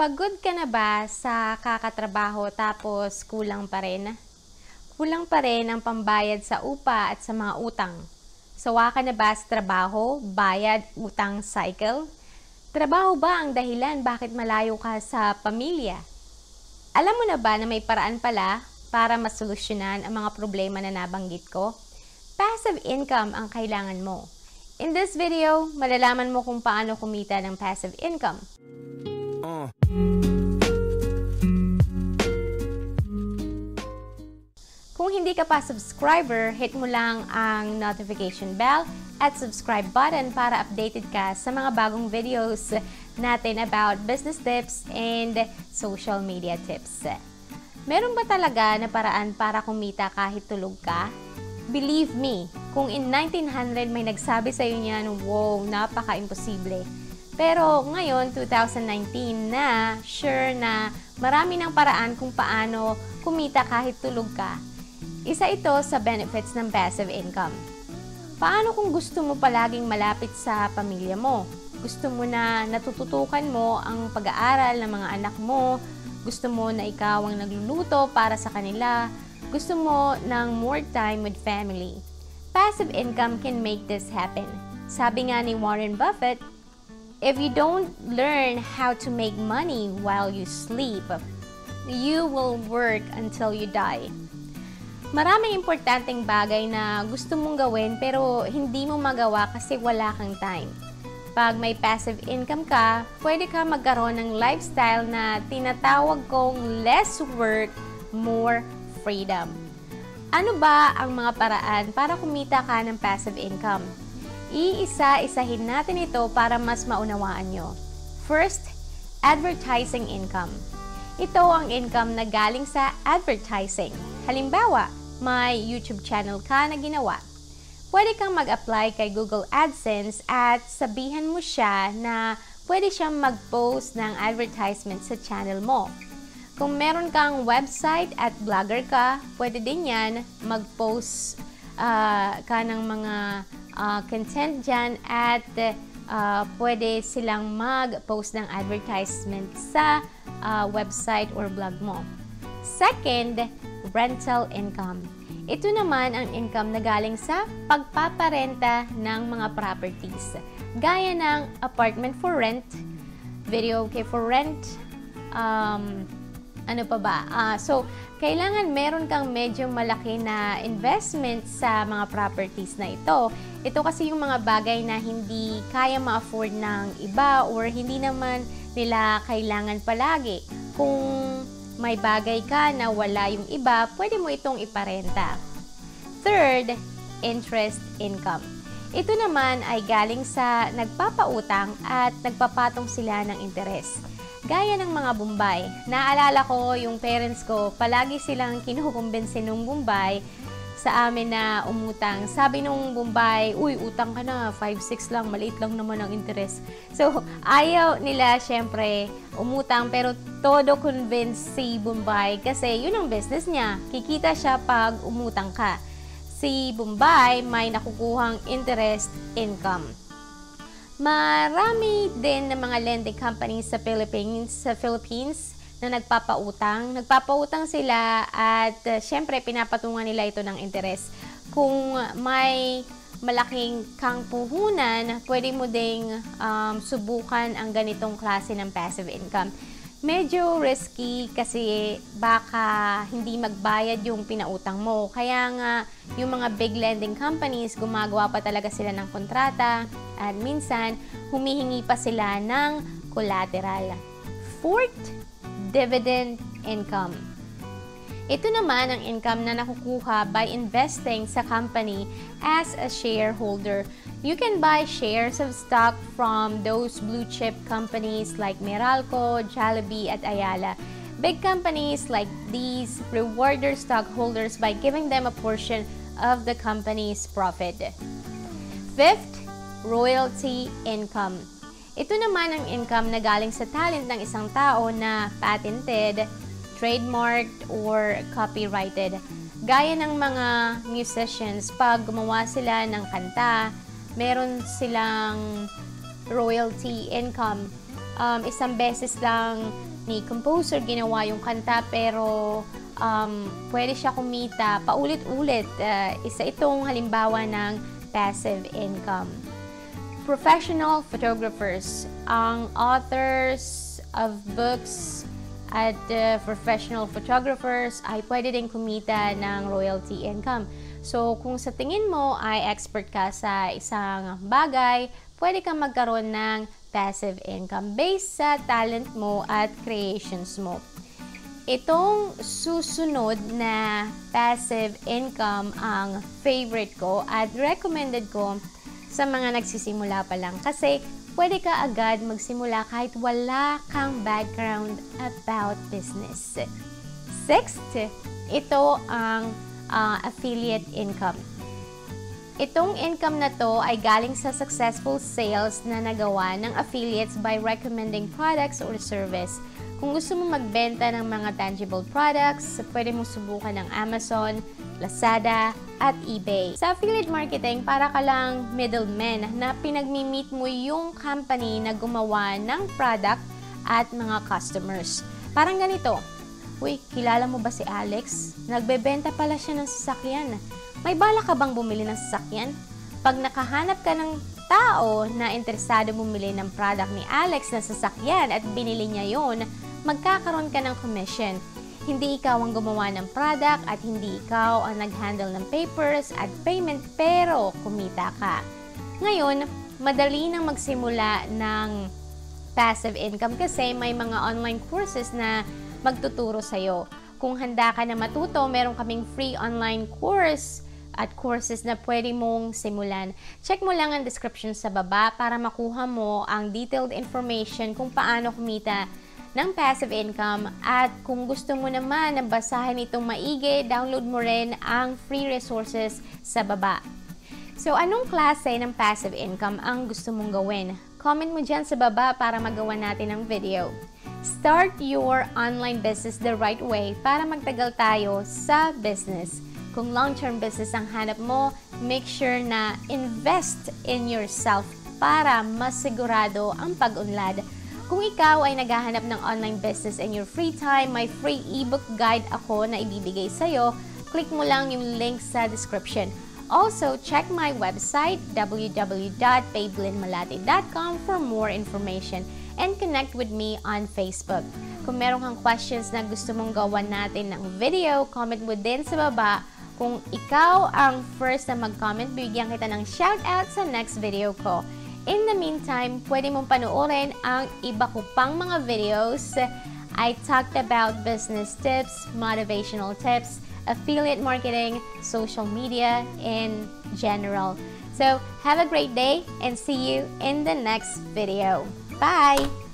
Pagod ka na ba sa kakatrabaho tapos kulang pa rin? Kulang pa rin ang pambayad sa upa at sa mga utang. Sawa ka na ba sa trabaho, bayad, utang cycle? Trabaho ba ang dahilan bakit malayo ka sa pamilya? Alam mo na ba na may paraan pala para masolusyonan ang mga problema na nabanggit ko? Passive income ang kailangan mo. In this video, malalaman mo kung paano kumita ng passive income. Kung hindi ka pa subscriber, hit mo lang ang notification bell at subscribe button para updated ka sa mga bagong videos natin about business tips and social media tips. Meron ba talaga na paraan para kumita kahit tulog ka? Believe me, kung in 1900 may nagsabi sa iyo niyan, wow, napaka-imposible. Pero ngayon, 2019 na, sure na marami ng paraan kung paano kumita kahit tulog ka. Isa ito sa benefits ng passive income. Paano kung gusto mo palaging malapit sa pamilya mo? Gusto mo na natututukan mo ang pag-aaral ng mga anak mo? Gusto mo na ikaw ang nagluluto para sa kanila? Gusto mo ng more time with family? Passive income can make this happen. Sabi nga ni Warren Buffett, if you don't learn how to make money while you sleep, you will work until you die. Maraming importanteng bagay na gusto mong gawin pero hindi mo magawa kasi wala kang time. Pag may passive income ka, pwede ka magkaroon ng lifestyle na tinatawag kong less work, more freedom. Ano ba ang mga paraan para kumita ka ng passive income? Iisa-isahin natin ito para mas maunawaan nyo. First, advertising income. Ito ang income na galing sa advertising. Halimbawa, may YouTube channel ka na ginawa. Pwede kang mag-apply kay Google AdSense at sabihan mo siya na pwede siyang mag-post ng advertisement sa channel mo. Kung meron kang website at blogger ka, pwede din yan mag-post ka ng mga content dyan at pwede silang mag-post ng advertisement sa website or blog mo. Second, rental income. Ito naman ang income na galing sa pagpaparenta ng mga properties. Gaya ng apartment for rent, video okay for rent, ano pa ba? So, kailangan meron kang medyo malaki na investment sa mga properties na ito. Ito kasi yung mga bagay na hindi kaya ma-afford ng iba or hindi naman nila kailangan palagi. Kung may bagay ka na wala yung iba, pwede mo itong iparenta. Third, interest income. Ito naman ay galing sa nagpapautang at nagpapatong sila ng interes. Gaya ng mga Bombay. Naalala ko yung parents ko, palagi silang kinukumbinsin ng Bombay sa amin na umutang. Sabi nung Bombay, uy, utang ka na, 5-6 lang, maliit lang naman ang interest. So, ayaw nila syempre umutang, pero todo convinced si Bombay kasi yun ang business niya. Kikita siya pag umutang ka. Si Bombay may nakukuhang interest income. Marami din ng mga lending companies sa Philippines na nagpapautang. Nagpapautang sila at syempre pinapatungan nila ito ng interes. Kung may malaking kang puhunan, pwede mo ding subukan ang ganitong klase ng passive income. Medyo risky kasi baka hindi magbayad yung pinautang mo. Kaya nga, yung mga big lending companies, gumagawa pa talaga sila ng kontrata at minsan, humihingi pa sila ng collateral. Fourth, dividend income. Ito naman ang income na nakukuha by investing sa company as a shareholder. You can buy shares of stock from those blue chip companies like Meralco, Jollibee at Ayala. Big companies like these reward their stockholders by giving them a portion of the company's profit. Fifth, royalty income. Ito naman ang income na galing sa talent ng isang tao na patented, trademarked, or copyrighted. Gaya ng mga musicians, pag gumawa sila ng kanta, meron silang royalty income isang beses lang ni composer ginawa yung kanta, pero pwede siya kumita paulit-ulit. Isa itong halimbawa ng passive income. Professional photographers, ang authors of books at professional photographers ay pwede din kumita ng royalty income. So, kung sa tingin mo ay expert ka sa isang bagay, pwede kang magkaroon ng passive income based sa talent mo at creations mo. Itong susunod na passive income ang favorite ko at recommended ko sa mga nagsisimula pa lang kasi pwede ka agad magsimula kahit wala kang background about business. Sixth, ito ang affiliate income. Itong income na to ay galing sa successful sales na nagawa ng affiliates by recommending products or service. Kung gusto mo magbenta ng mga tangible products, pwede mong subukan ng Amazon, Lazada, at eBay. Sa affiliate marketing, para ka lang middleman na pinagmi-meet mo yung company na gumawa ng product at mga customers. Parang ganito, uy, kilala mo ba si Alex? Nagbebenta pala siya ng sasakyan. May bala ka bang bumili ng sasakyan? Pag nakahanap ka ng tao na interesado bumili ng product ni Alex na sasakyan at binili niya yon, magkakaroon ka ng commission. Hindi ikaw ang gumawa ng product at hindi ikaw ang nag-handle ng papers at payment, pero kumita ka. Ngayon, madali nang magsimula ng passive income kasi may mga online courses na magtuturo sa'yo. Kung handa ka na matuto, meron kaming free online course at courses na pwede mong simulan. Check mo lang ang description sa baba para makuha mo ang detailed information kung paano kumita ng passive income, at kung gusto mo naman na basahin itong maigi, download mo rin ang free resources sa baba. So, anong klase ng passive income ang gusto mong gawin? Comment mo dyan sa baba para magawa natin ang video. Start your online business the right way para magtagal tayo sa business. Kung long-term business ang hanap mo, make sure na invest in yourself para mas sigurado ang pag-unlad. Kung ikaw ay naghahanap ng online business in your free time, may free ebook guide ako na ibibigay sa'yo. Click mo lang yung link sa description. Also, check my website, www.payblinmalate.com for more information, and connect with me on Facebook. Kung meron kang questions na gusto mong gawan natin ng video, comment mo din sa baba. Kung ikaw ang first na mag-comment, bigyan kita ng shoutout sa next video ko. In the meantime, pwede mong panoorin ang iba ko pang mga videos. I talked about business tips, motivational tips, affiliate marketing, social media in general. So, have a great day and see you in the next video. Bye!